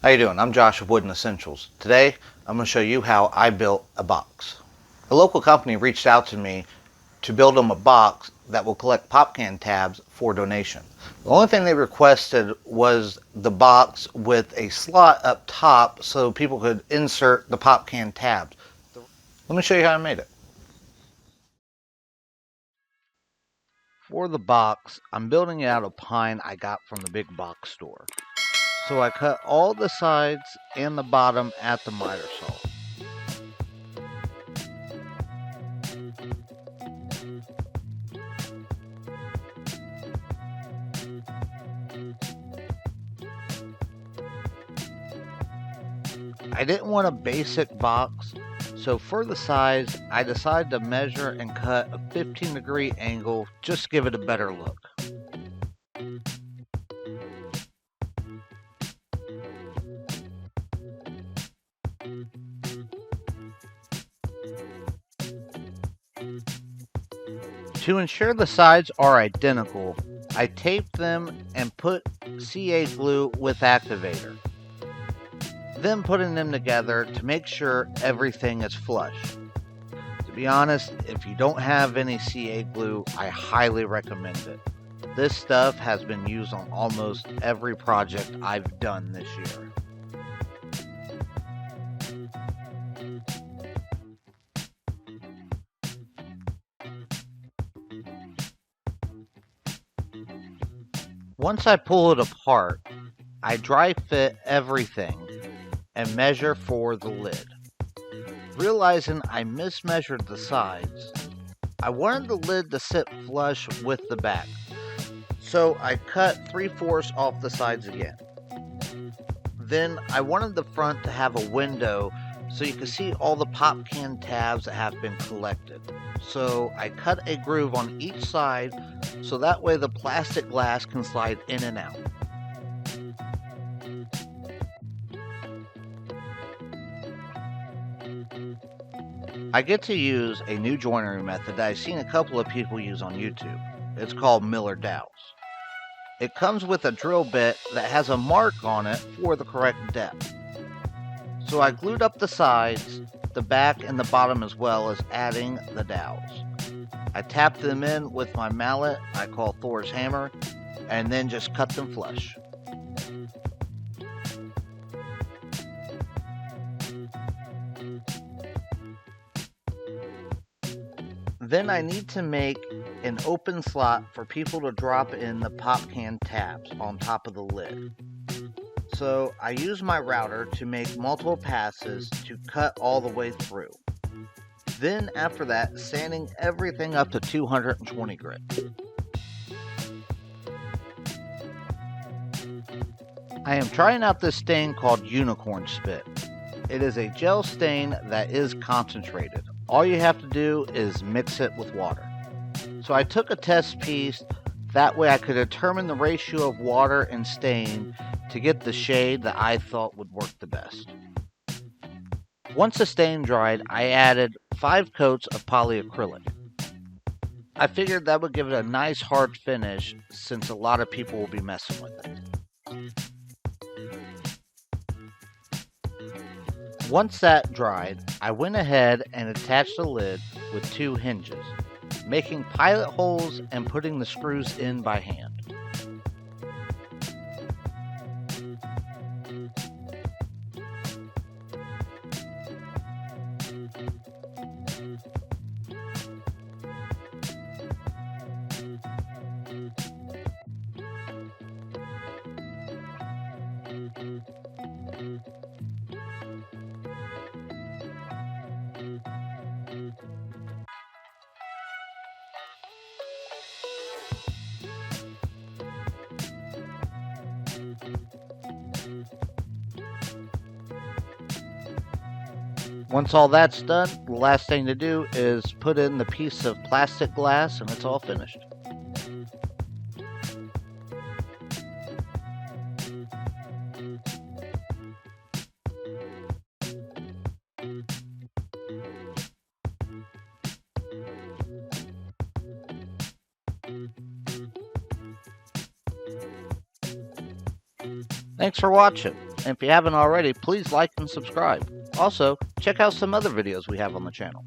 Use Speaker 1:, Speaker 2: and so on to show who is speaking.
Speaker 1: How you doing? I'm Josh of Wooden Essentials. Today I'm going to show you how I built a box. A local company reached out to me to build them a box that will collect pop can tabs for donation. The only thing they requested was the box with a slot up top so people could insert the pop can tabs. Let me show you how I made it. For the box, I'm building it out of pine I got from the big box store. So I cut all the sides and the bottom at the miter saw. I didn't want a basic box, so for the size, I decided to measure and cut a 15-degree angle just to give it a better look. To ensure the sides are identical, I taped them and put CA glue with activator. Then putting them together to make sure everything is flush. To be honest, if you don't have any CA glue, I highly recommend it. This stuff has been used on almost every project I've done this year. Once I pull it apart, I dry fit everything and measure for the lid. Realizing I mismeasured the sides, I wanted the lid to sit flush with the back, so I cut 3/4 off the sides again. Then I wanted the front to have a window so you can see all the pop can tabs that have been collected. So I cut a groove on each side so that way the plastic glass can slide in and out. I get to use a new joinery method that I've seen a couple of people use on YouTube. It's called Miller Dowels. It comes with a drill bit that has a mark on it for the correct depth. So I glued up the sides, the back and the bottom as well as adding the dowels. I tapped them in with my mallet I call Thor's hammer and then just cut them flush. Then I need to make an open slot for people to drop in the pop can tabs on top of the lid. So I use my router to make multiple passes to cut all the way through. Then after that, sanding everything up to 220 grit. I am trying out this stain called Unicorn Spit. It is a gel stain that is concentrated. All you have to do is mix it with water. So I took a test piece, that way I could determine the ratio of water and stain to get the shade that I thought would work the best. Once the stain dried, I added 5 coats of polyacrylic. I figured that would give it a nice hard finish since a lot of people will be messing with it. Once that dried, I went ahead and attached the lid with 2 hinges, making pilot holes and putting the screws in by hand. Once all that's done, the last thing to do is put in the piece of plastic glass and it's all finished. Thanks for watching. And if you haven't already, please like and subscribe. Also, check out some other videos we have on the channel.